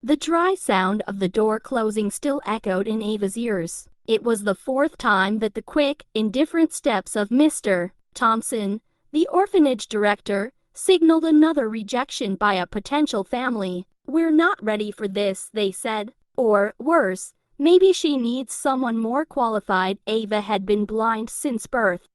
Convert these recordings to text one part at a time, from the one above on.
The dry sound of the door closing still echoed in Ava's ears. It was the fourth time that the quick, indifferent steps of Mr. Thompson, the orphanage director, signaled another rejection by a potential family. "We're not ready for this," they said. Or, worse, maybe she needs someone more qualified. Ava had been blind since birth.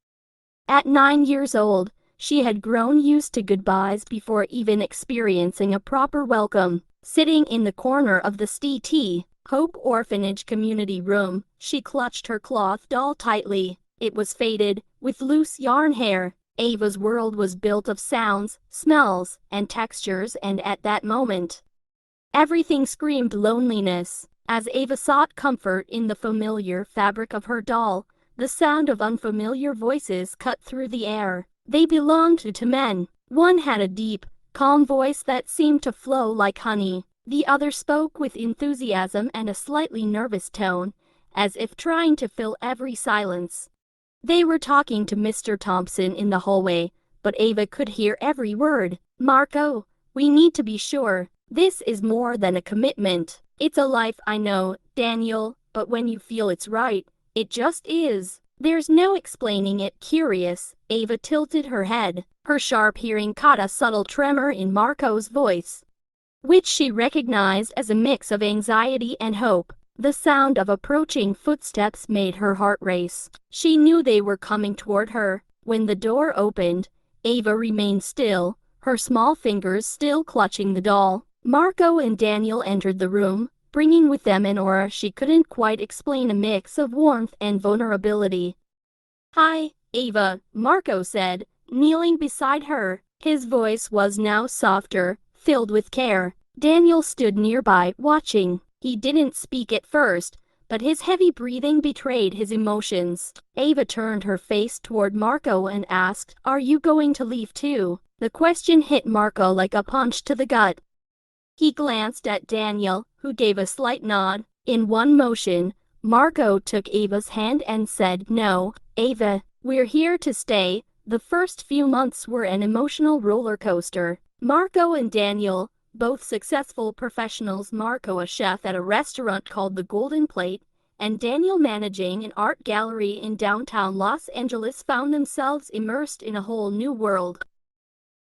At 9 years old, she had grown used to goodbyes before even experiencing a proper welcome. Sitting in the corner of the St. Hope Orphanage community room, she clutched her cloth doll tightly. It was faded, with loose yarn hair. Ava's world was built of sounds, smells, and textures, and at that moment, everything screamed loneliness. As Ava sought comfort in the familiar fabric of her doll, the sound of unfamiliar voices cut through the air. They belonged to men. One had a deep, calm voice that seemed to flow like honey. The other spoke with enthusiasm and a slightly nervous tone, as if trying to fill every silence. They were talking to Mr. Thompson in the hallway, but Ava could hear every word. "Marco, we need to be sure. This is more than a commitment. It's a life, I know, Daniel, but when you feel it's right, it just is. There's no explaining it." Curious, Ava tilted her head. Her sharp hearing caught a subtle tremor in Marco's voice, which she recognized as a mix of anxiety and hope. The sound of approaching footsteps made her heart race. She knew they were coming toward her. When the door opened, Ava remained still, her small fingers still clutching the doll. Marco and Daniel entered the room, bringing with them an aura she couldn't quite explain, a mix of warmth and vulnerability. "Hi, Ava," Marco said, kneeling beside her. His voice was now softer, filled with care. Daniel stood nearby, watching. He didn't speak at first, but his heavy breathing betrayed his emotions. Ava turned her face toward Marco and asked, "Are you going to leave too?" The question hit Marco like a punch to the gut. He glanced at Daniel, who gave a slight nod. In one motion, Marco took Ava's hand and said, "No, Ava, we're here to stay." The first few months were an emotional roller coaster. Marco and Daniel, both successful professionals, Marco a chef at a restaurant called the Golden Plate, and Daniel managing an art gallery in downtown Los Angeles, found themselves immersed in a whole new world.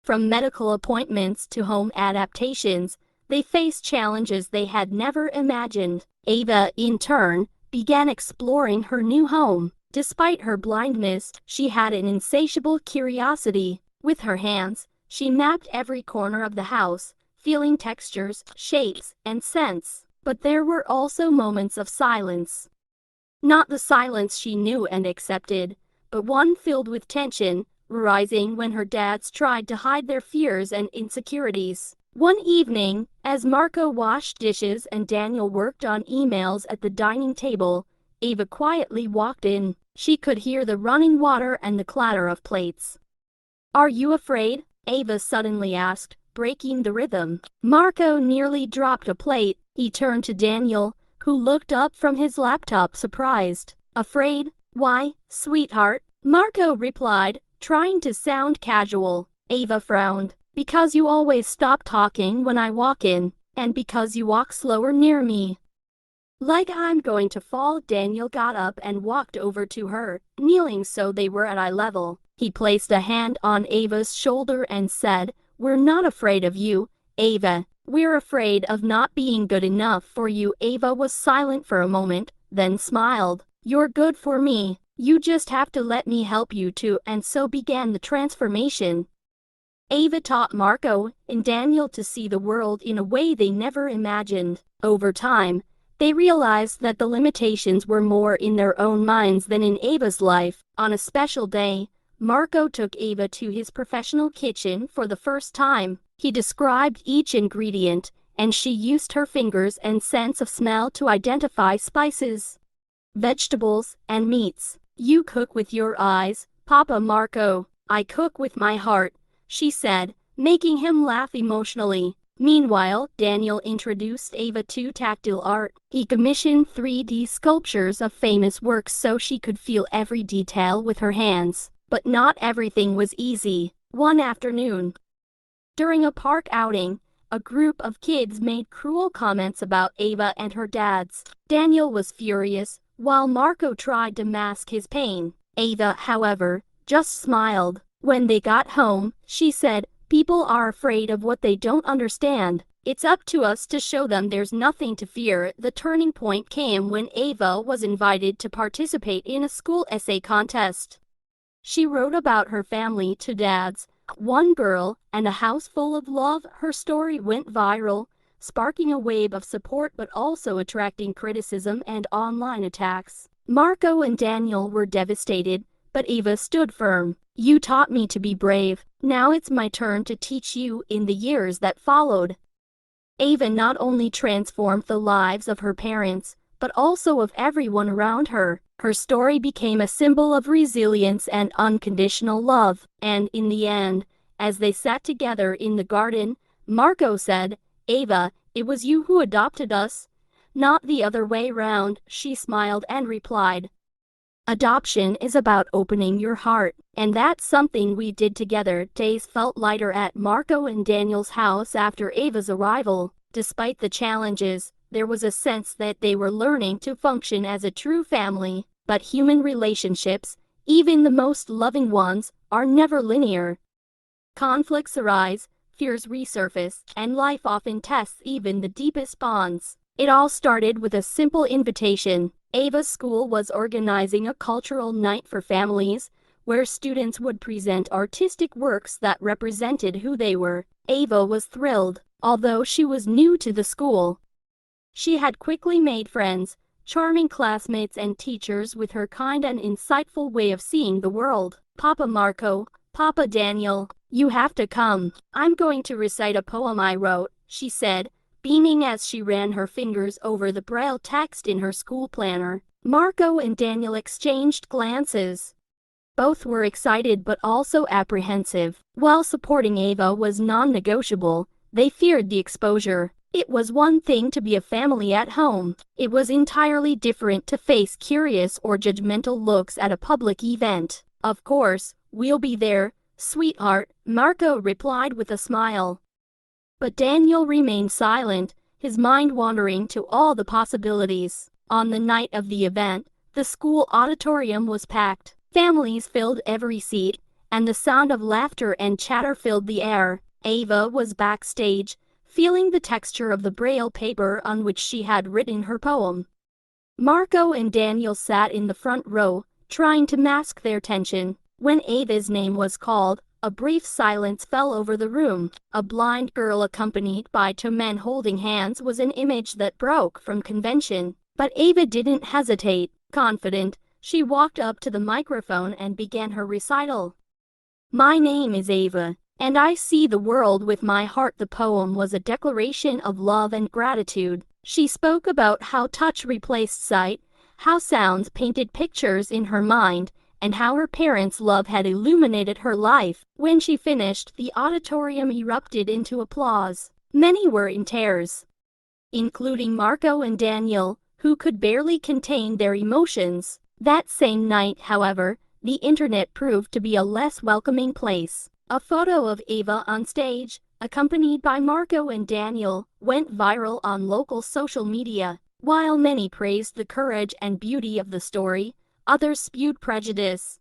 From medical appointments to home adaptations, they faced challenges they had never imagined. Ava, in turn, began exploring her new home. Despite her blindness, she had an insatiable curiosity. With her hands, she mapped every corner of the house, feeling textures, shapes, and scents. But there were also moments of silence. Not the silence she knew and accepted, but one filled with tension, rising when her dads tried to hide their fears and insecurities. One evening, as Marco washed dishes and Daniel worked on emails at the dining table, Ava quietly walked in. She could hear the running water and the clatter of plates. "Are you afraid?" Ava suddenly asked, breaking the rhythm. Marco nearly dropped a plate. He turned to Daniel, who looked up from his laptop surprised. "Afraid? Why, sweetheart?" Marco replied, trying to sound casual. Ava frowned. "Because you always stop talking when I walk in, and because you walk slower near me. Like I'm going to fall." Daniel got up and walked over to her, kneeling so they were at eye level. He placed a hand on Ava's shoulder and said, "We're not afraid of you, Ava. We're afraid of not being good enough for you." Ava was silent for a moment, then smiled. "You're good for me. You just have to let me help you too." And so began the transformation. Ava taught Marco and Daniel to see the world in a way they never imagined. Over time, they realized that the limitations were more in their own minds than in Ava's life. On a special day, Marco took Ava to his professional kitchen for the first time. He described each ingredient, and she used her fingers and sense of smell to identify spices, vegetables, and meats. "You cook with your eyes, Papa Marco." "I cook with my heart," she said, making him laugh emotionally. Meanwhile, Daniel introduced Ava to tactile art. He commissioned 3D sculptures of famous works so she could feel every detail with her hands. But not everything was easy. One afternoon, during a park outing, a group of kids made cruel comments about Ava and her dads. Daniel was furious, while Marco tried to mask his pain. Ava, however, just smiled. When they got home, she said, "People are afraid of what they don't understand. It's up to us to show them there's nothing to fear." The turning point came when Ava was invited to participate in a school essay contest. She wrote about her family, two dads, one girl, and a house full of love. Her story went viral, sparking a wave of support but also attracting criticism and online attacks. Marco and Daniel were devastated, but Ava stood firm. "You taught me to be brave. Now it's my turn to teach you." In the years that followed, Ava not only transformed the lives of her parents, but also of everyone around her. Her story became a symbol of resilience and unconditional love. And in the end, as they sat together in the garden, Marco said, "Ava, it was you who adopted us, not the other way round." She smiled and replied, "Adoption is about opening your heart, and that's something we did together." Days felt lighter at Marco and Daniel's house after Ava's arrival. Despite the challenges, there was a sense that they were learning to function as a true family. But human relationships, even the most loving ones, are never linear. Conflicts arise, fears resurface, and life often tests even the deepest bonds. It all started with a simple invitation. Ava's school was organizing a cultural night for families, where students would present artistic works that represented who they were. Ava was thrilled, although she was new to the school. She had quickly made friends, charming classmates and teachers with her kind and insightful way of seeing the world. "Papa Marco, Papa Daniel, you have to come. I'm going to recite a poem I wrote," she said, beaming as she ran her fingers over the braille text in her school planner. Marco and Daniel exchanged glances. Both were excited but also apprehensive. While supporting Ava was non-negotiable, they feared the exposure. It was one thing to be a family at home. It was entirely different to face curious or judgmental looks at a public event. "Of course, we'll be there, sweetheart," Marco replied with a smile. But Daniel remained silent, his mind wandering to all the possibilities. On the night of the event, the school auditorium was packed. Families filled every seat, and the sound of laughter and chatter filled the air. Ava was backstage, feeling the texture of the braille paper on which she had written her poem. Marco and Daniel sat in the front row, trying to mask their tension. When Ava's name was called, a brief silence fell over the room. A blind girl accompanied by two men holding hands was an image that broke from convention. But Ava didn't hesitate. Confident, she walked up to the microphone and began her recital. "My name is Ava, and I see the world with my heart." The poem was a declaration of love and gratitude. She spoke about how touch replaced sight, how sounds painted pictures in her mind, and how her parents' love had illuminated her life. When she finished, the auditorium erupted into applause. Many were in tears, including Marco and Daniel, who could barely contain their emotions. That same night, however, the internet proved to be a less welcoming place. A photo of Ava on stage, accompanied by Marco and Daniel, went viral on local social media. While many praised the courage and beauty of the story, others spewed prejudice.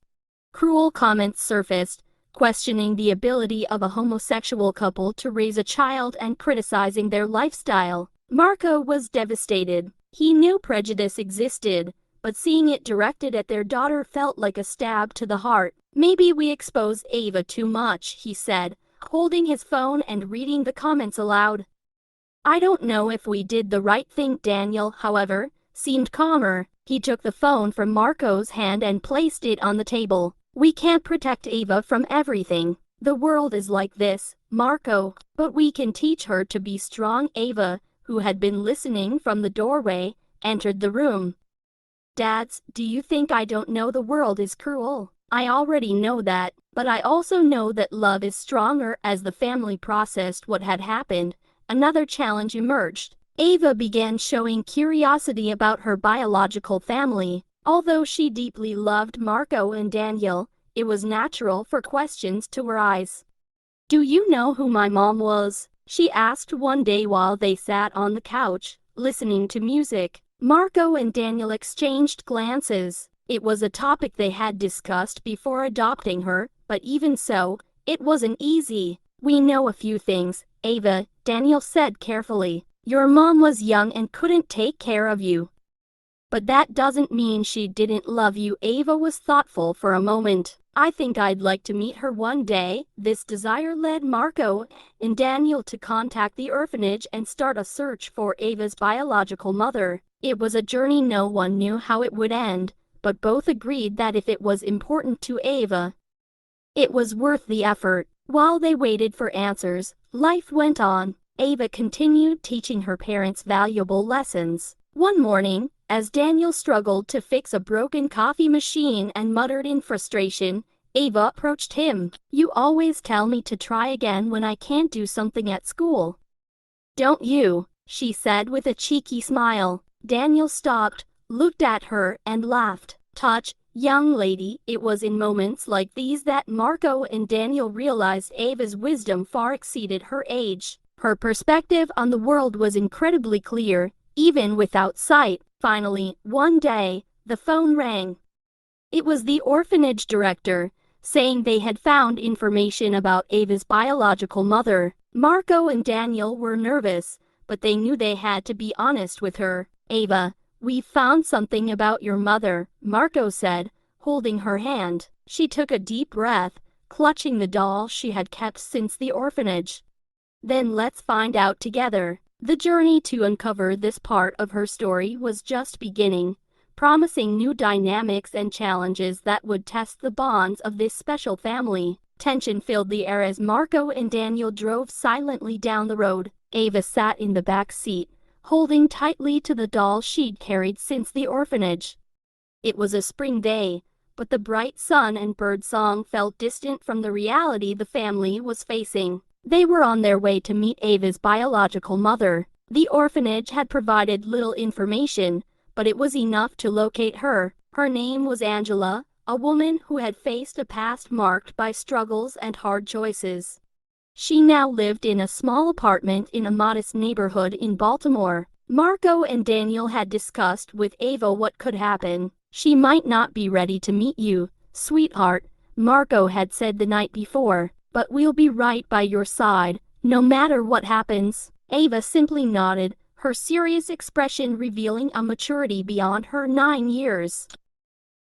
Cruel comments surfaced, questioning the ability of a homosexual couple to raise a child and criticizing their lifestyle. Marco was devastated. He knew prejudice existed, but seeing it directed at their daughter felt like a stab to the heart. "Maybe we exposed Ava too much," he said, holding his phone and reading the comments aloud. "I don't know if we did the right thing." Daniel, however, seemed calmer. He took the phone from Marco's hand and placed it on the table. "We can't protect Ava from everything. The world is like this, Marco, but we can teach her to be strong." Ava, who had been listening from the doorway, entered the room. "Dads, do you think I don't know the world is cruel? I already know that, but I also know that love is stronger." As the family processed what had happened, another challenge emerged. Ava began showing curiosity about her biological family. Although she deeply loved Marco and Daniel, it was natural for questions to arise. "Do you know who my mom was?" she asked one day while they sat on the couch, listening to music. Marco and Daniel exchanged glances. It was a topic they had discussed before adopting her, but even so, it wasn't easy. "We know a few things, Ava," Daniel said carefully. "Your mom was young and couldn't take care of you. But that doesn't mean she didn't love you." Ava was thoughtful for a moment. "I think I'd like to meet her one day." This desire led Marco and Daniel to contact the orphanage and start a search for Ava's biological mother. It was a journey no one knew how it would end, but both agreed that if it was important to Ava, it was worth the effort. While they waited for answers, life went on. Ava continued teaching her parents valuable lessons. One morning, as Daniel struggled to fix a broken coffee machine and muttered in frustration, Ava approached him. "You always tell me to try again when I can't do something at school, don't you?" she said with a cheeky smile. Daniel stopped, looked at her, and laughed. "Touch, young lady." It was in moments like these that Marco and Daniel realized Ava's wisdom far exceeded her age. Her perspective on the world was incredibly clear, even without sight. Finally, one day, the phone rang. It was the orphanage director, saying they had found information about Ava's biological mother. Marco and Daniel were nervous, but they knew they had to be honest with her. "Ava, we found something about your mother," Marco said, holding her hand. She took a deep breath, clutching the doll she had kept since the orphanage. "Then let's find out together." The journey to uncover this part of her story was just beginning, promising new dynamics and challenges that would test the bonds of this special family. Tension filled the air as Marco and Daniel drove silently down the road. Ava sat in the back seat, holding tightly to the doll she'd carried since the orphanage. It was a spring day, but the bright sun and birdsong felt distant from the reality the family was facing. They were on their way to meet Ava's biological mother. The orphanage had provided little information, but it was enough to locate her. Her name was Angela, a woman who had faced a past marked by struggles and hard choices. She now lived in a small apartment in a modest neighborhood in Baltimore. Marco and Daniel had discussed with Ava what could happen. "She might not be ready to meet you, sweetheart," Marco had said the night before, "but we'll be right by your side, no matter what happens." Ava simply nodded, her serious expression revealing a maturity beyond her 9 years.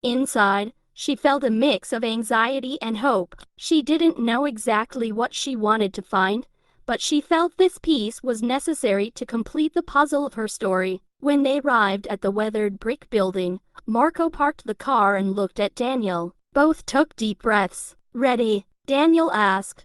Inside, she felt a mix of anxiety and hope. She didn't know exactly what she wanted to find, but she felt this piece was necessary to complete the puzzle of her story. When they arrived at the weathered brick building, Marco parked the car and looked at Daniel. Both took deep breaths. "Ready?" Daniel asked,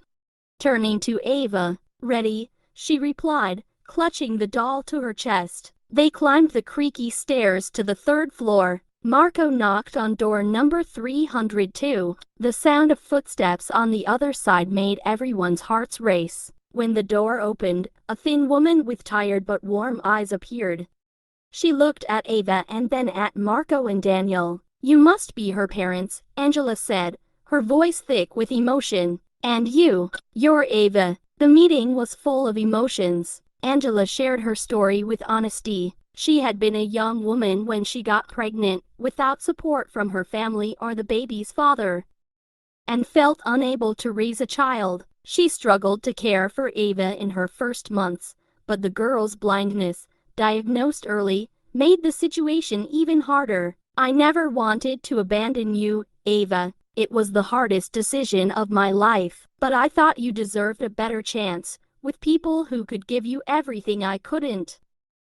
turning to Ava. "Ready," she replied, clutching the doll to her chest. They climbed the creaky stairs to the 3rd floor. Marco knocked on door number 302. The sound of footsteps on the other side made everyone's hearts race. When the door opened, a thin woman with tired but warm eyes appeared. She looked at Ava and then at Marco and Daniel. "You must be her parents," Angela said, her voice thick with emotion. "And you're Ava." The meeting was full of emotions. Angela shared her story with honesty. She had been a young woman when she got pregnant, without support from her family or the baby's father, and felt unable to raise a child. She struggled to care for Ava in her first months, but the girl's blindness, diagnosed early, made the situation even harder. "I never wanted to abandon you, Ava. It was the hardest decision of my life, but I thought you deserved a better chance, with people who could give you everything I couldn't."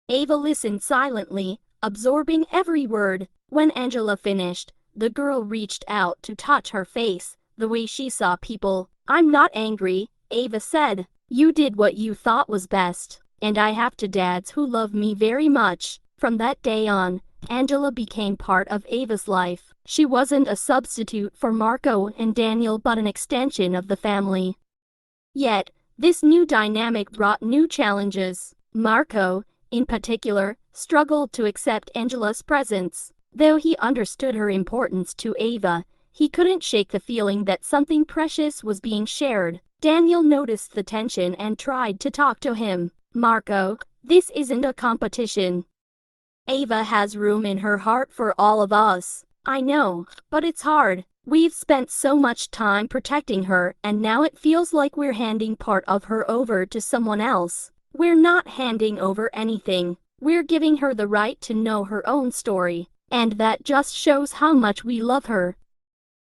Ava listened silently, absorbing every word. When Angela finished, the girl reached out to touch her face, the way she saw people. "I'm not angry," Ava said. "You did what you thought was best, and I have two dads who love me very much." From that day on, Angela became part of Ava's life. She wasn't a substitute for Marco and Daniel but an extension of the family. Yet, this new dynamic brought new challenges. Marco, in particular, struggled to accept Angela's presence. Though he understood her importance to Ava, He couldn't shake the feeling that something precious was being shared. Daniel noticed the tension and tried to talk to him. Marco, this isn't a competition. Ava has room in her heart for all of us. I know, but it's hard. We've spent so much time protecting her, and now it feels like we're handing part of her over to someone else. We're not handing over anything. We're giving her the right to know her own story, and that just shows how much we love her.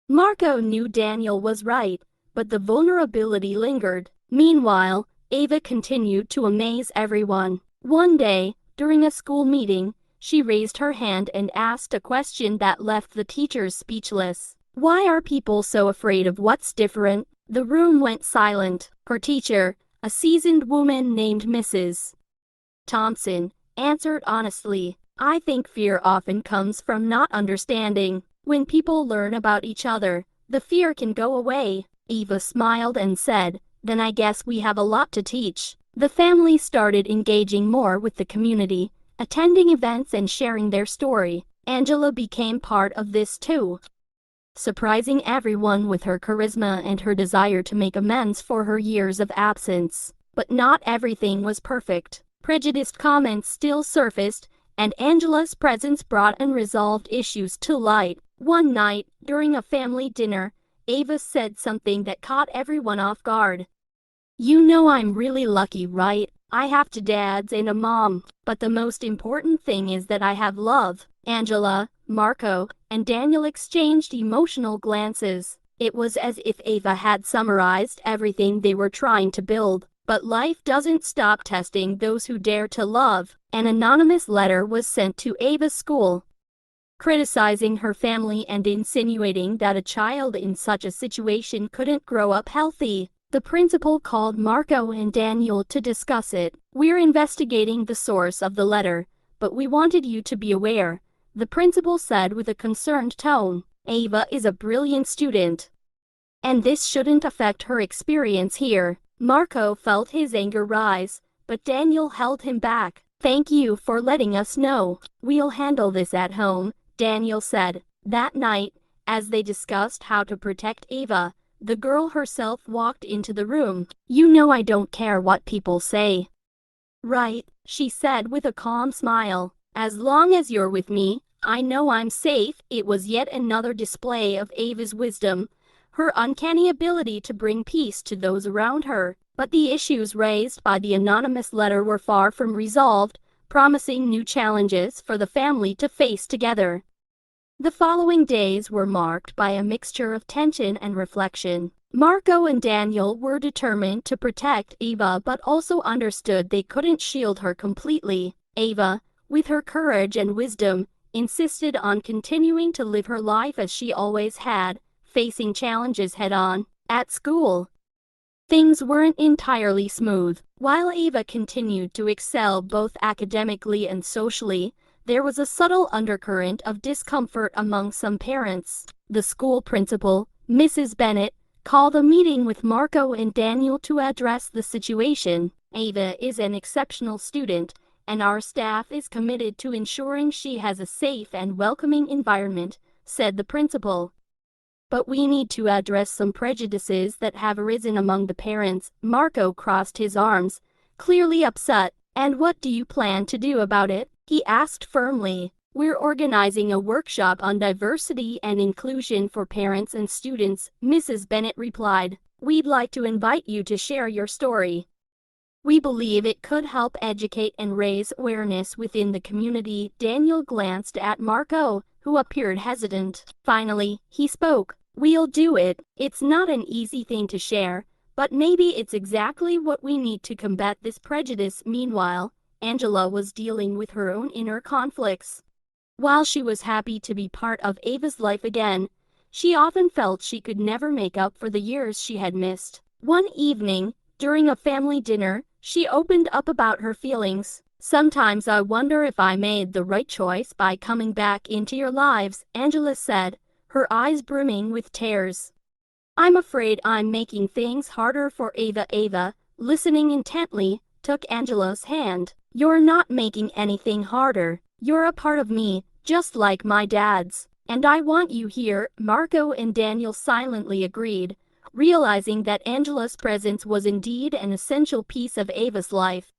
Marco knew Daniel was right, but the vulnerability lingered. Meanwhile, Ava continued to amaze everyone. One day, during a school meeting, she raised her hand and asked a question that left the teachers speechless. Why are people so afraid of what's different? The room went silent. Her teacher, a seasoned woman named Mrs. Thompson, answered honestly, I think fear often comes from not understanding. When people learn about each other, the fear can go away. Ava smiled and said, then I guess we have a lot to teach. The family started engaging more with the community, attending events and sharing their story. Angela became part of this too, surprising everyone with her charisma and her desire to make amends for her years of absence. But not everything was perfect. Prejudiced comments still surfaced, and Angela's presence brought unresolved issues to light. One night, during a family dinner, Ava said something that caught everyone off guard. You know I'm really lucky, right? I have two dads and a mom, but the most important thing is that I have love. Angela, Marco, and Daniel exchanged emotional glances. It was as if Ava had summarized everything they were trying to build. But life doesn't stop testing those who dare to love. An anonymous letter was sent to Ava's school, criticizing her family and insinuating that a child in such a situation couldn't grow up healthy. The principal called Marco and Daniel to discuss it. We're investigating the source of the letter, but we wanted you to be aware, the principal said with a concerned tone. Ava is a brilliant student, and this shouldn't affect her experience here. Marco felt his anger rise, but Daniel held him back. Thank you for letting us know. We'll handle this at home, Daniel said. That night, as they discussed how to protect Ava, the girl herself walked into the room. You know I don't care what people say, right? She said with a calm smile. As long as you're with me, I know I'm safe. It was yet another display of Ava's wisdom, her uncanny ability to bring peace to those around her. But the issues raised by the anonymous letter were far from resolved, promising new challenges for the family to face together. The following days were marked by a mixture of tension and reflection. Marco and Daniel were determined to protect Ava but also understood they couldn't shield her completely. Ava, with her courage and wisdom, insisted on continuing to live her life as she always had, facing challenges head-on. At school, things weren't entirely smooth. While Ava continued to excel both academically and socially, there was a subtle undercurrent of discomfort among some parents. The school principal, Mrs. Bennett, called a meeting with Marco and Daniel to address the situation. Ava is an exceptional student, and our staff is committed to ensuring she has a safe and welcoming environment, said the principal. But we need to address some prejudices that have arisen among the parents. Marco crossed his arms, clearly upset. And what do you plan to do about it? He asked firmly. We're organizing a workshop on diversity and inclusion for parents and students, Mrs. Bennett replied. We'd like to invite you to share your story. We believe it could help educate and raise awareness within the community. Daniel glanced at Marco, who appeared hesitant. Finally, he spoke. We'll do it. It's not an easy thing to share, but maybe it's exactly what we need to combat this prejudice. Meanwhile, Angela was dealing with her own inner conflicts. While she was happy to be part of Ava's life again, she often felt she could never make up for the years she had missed. One evening, during a family dinner, she opened up about her feelings. Sometimes I wonder if I made the right choice by coming back into your lives, Angela said, her eyes brimming with tears. I'm afraid I'm making things harder for Ava. Ava, listening intently, took Angela's hand. You're not making anything harder. You're a part of me, just like my dad's. And I want you here. Marco and Daniel silently agreed, realizing that Angela's presence was indeed an essential piece of Ava's life.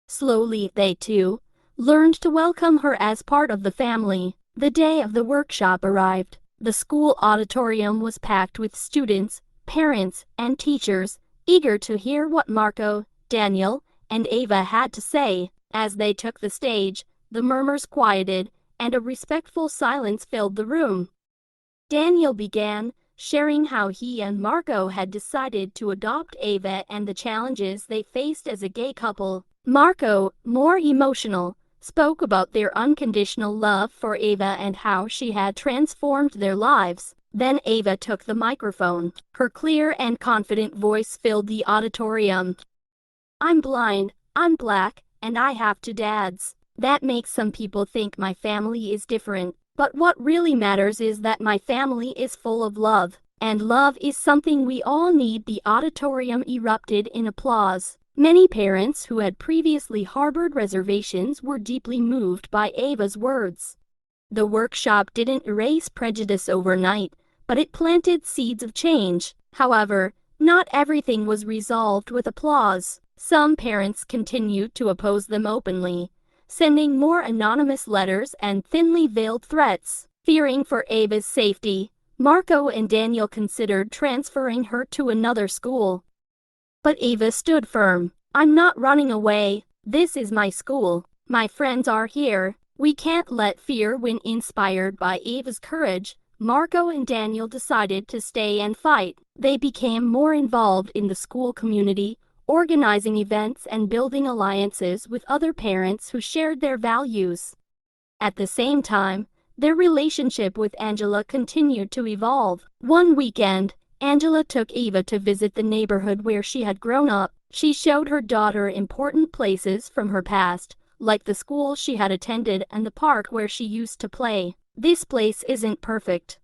Slowly, they too learned to welcome her as part of the family. The day of the workshop arrived. The school auditorium was packed with students, parents, and teachers, eager to hear what Marco, Daniel, and Ava had to say. As they took the stage, the murmurs quieted, and a respectful silence filled the room. Daniel began, sharing how he and Marco had decided to adopt Ava and the challenges they faced as a gay couple. Marco, more emotional, spoke about their unconditional love for Ava and how she had transformed their lives. Then Ava took the microphone. Her clear and confident voice filled the auditorium. "I'm blind, I'm black, and I have two dads. That makes some people think my family is different. But what really matters is that my family is full of love. And love is something we all need." The auditorium erupted in applause. Many parents who had previously harbored reservations were deeply moved by Ava's words. The workshop didn't erase prejudice overnight, but it planted seeds of change. However, not everything was resolved with applause. Some parents continued to oppose them openly, sending more anonymous letters and thinly veiled threats. Fearing for Ava's safety, Marco and Daniel considered transferring her to another school. But Ava stood firm. "I'm not running away. This is my school. My friends are here. We can't let fear win." Inspired by Ava's courage, Marco and Daniel decided to stay and fight. They became more involved in the school community, organizing events and building alliances with other parents who shared their values. At the same time, their relationship with Angela continued to evolve. One weekend, Angela took Ava to visit the neighborhood where she had grown up. She showed her daughter important places from her past, like the school she had attended and the park where she used to play. "This place isn't perfect,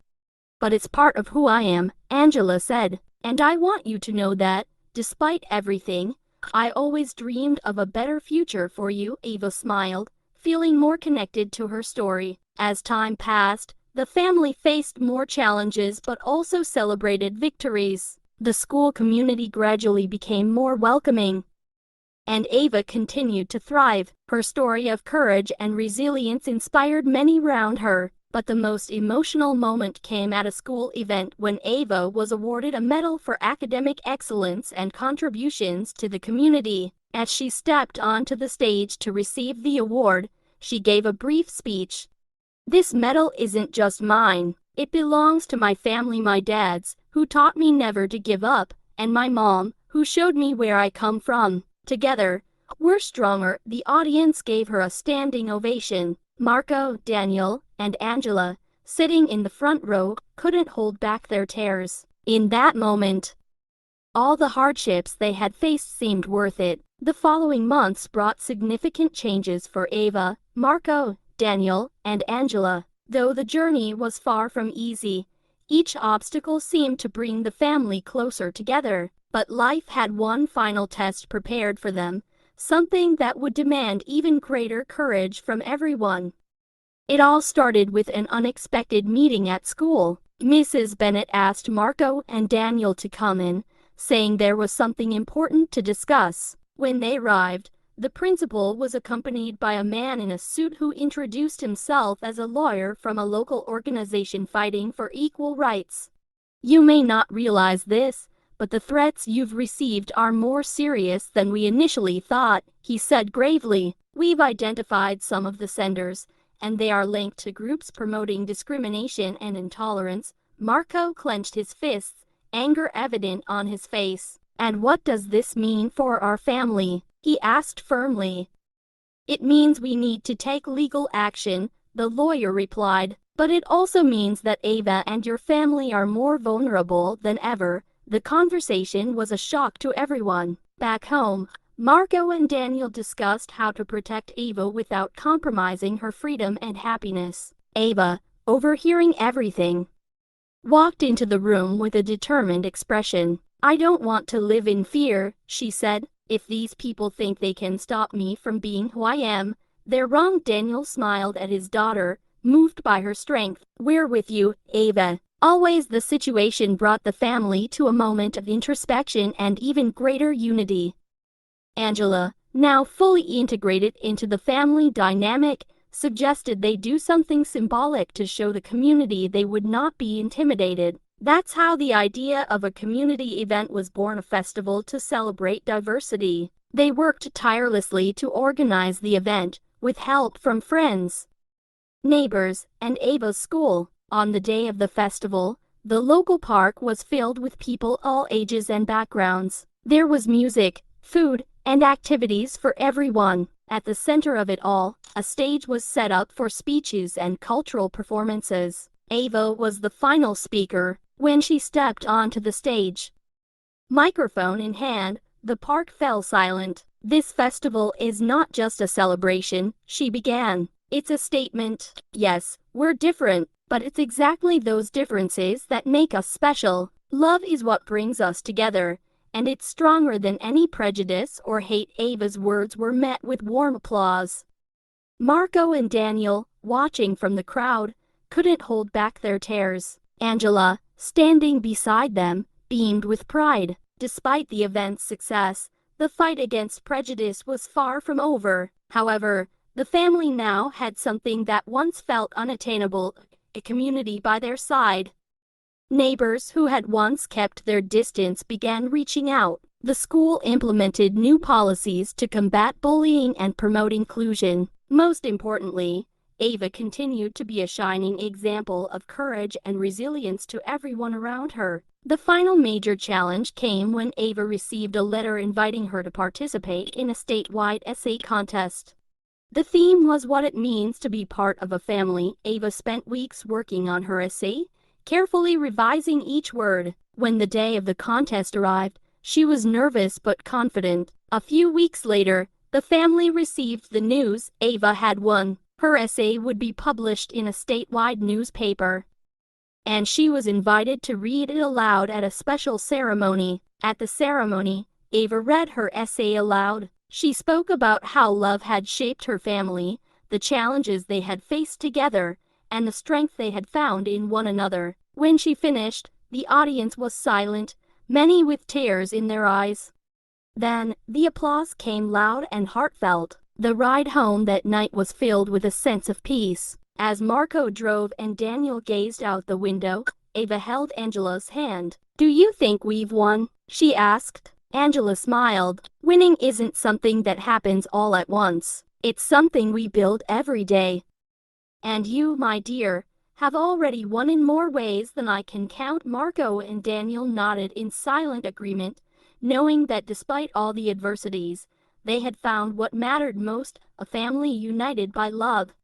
but it's part of who I am," Angela said. "And I want you to know that, despite everything, I always dreamed of a better future for you." Ava smiled, feeling more connected to her story. As time passed, the family faced more challenges but also celebrated victories. The school community gradually became more welcoming, and Ava continued to thrive. Her story of courage and resilience inspired many around her. But the most emotional moment came at a school event when Ava was awarded a medal for academic excellence and contributions to the community. As she stepped onto the stage to receive the award, she gave a brief speech. "This medal isn't just mine. It belongs to my family, my dads, who taught me never to give up, and my mom, who showed me where I come from. Together, we're stronger." The audience gave her a standing ovation. Marco, Daniel, and Angela, sitting in the front row, couldn't hold back their tears. In that moment, all the hardships they had faced seemed worth it. The following months brought significant changes for Ava, Marco, Daniel, and Angela. Though the journey was far from easy, each obstacle seemed to bring the family closer together. But life had one final test prepared for them, something that would demand even greater courage from everyone. It all started with an unexpected meeting at school. Mrs. Bennett asked Marco and Daniel to come in, saying there was something important to discuss. When they arrived, the principal was accompanied by a man in a suit who introduced himself as a lawyer from a local organization fighting for equal rights. "You may not realize this, but the threats you've received are more serious than we initially thought," he said gravely. "We've identified some of the senders, and they are linked to groups promoting discrimination and intolerance." Marco clenched his fists, anger evident on his face. "And what does this mean for our family?" he asked firmly. "It means we need to take legal action," the lawyer replied. "But it also means that Ava and your family are more vulnerable than ever." The conversation was a shock to everyone. Back home, Marco and Daniel discussed how to protect Ava without compromising her freedom and happiness. Ava, overhearing everything, walked into the room with a determined expression. "I don't want to live in fear," she said. "If these people think they can stop me from being who I am, they're wrong." Daniel smiled at his daughter, moved by her strength. "We're with you, Ava." Always the situation brought the family to a moment of introspection and even greater unity. Angela, now fully integrated into the family dynamic, suggested they do something symbolic to show the community they would not be intimidated. That's how the idea of a community event was born, a festival to celebrate diversity. They worked tirelessly to organize the event, with help from friends, neighbors, and Ava's school. On the day of the festival, the local park was filled with people all ages and backgrounds. There was music, food, and activities for everyone. At the center of it all, a stage was set up for speeches and cultural performances. Ava was the final speaker. When she stepped onto the stage, microphone in hand, the park fell silent. "This festival is not just a celebration," she began. "It's a statement. Yes, we're different, but it's exactly those differences that make us special. Love is what brings us together, and it's stronger than any prejudice or hate." Ava's words were met with warm applause. Marco and Daniel, watching from the crowd, couldn't hold back their tears. Angela, standing beside them, beamed with pride. Despite the event's success, the fight against prejudice was far from over. However, the family now had something that once felt unattainable: a community by their side. Neighbors who had once kept their distance began reaching out. The school implemented new policies to combat bullying and promote inclusion. Most importantly, Ava continued to be a shining example of courage and resilience to everyone around her. The final major challenge came when Ava received a letter inviting her to participate in a statewide essay contest. The theme was what it means to be part of a family. Ava spent weeks working on her essay, carefully revising each word. When the day of the contest arrived, she was nervous but confident. A few weeks later, the family received the news: Ava had won. Her essay would be published in a statewide newspaper, and she was invited to read it aloud at a special ceremony. At the ceremony, Ava read her essay aloud. She spoke about how love had shaped her family, the challenges they had faced together, and the strength they had found in one another. When she finished, the audience was silent, many with tears in their eyes. Then, the applause came loud and heartfelt. The ride home that night was filled with a sense of peace. As Marco drove and Daniel gazed out the window, Ava held Angela's hand. "Do you think we've won?" she asked. Angela smiled. "Winning isn't something that happens all at once. It's something we build every day. And you, my dear, have already won in more ways than I can count." Marco and Daniel nodded in silent agreement, knowing that despite all the adversities, they had found what mattered most: a family united by love.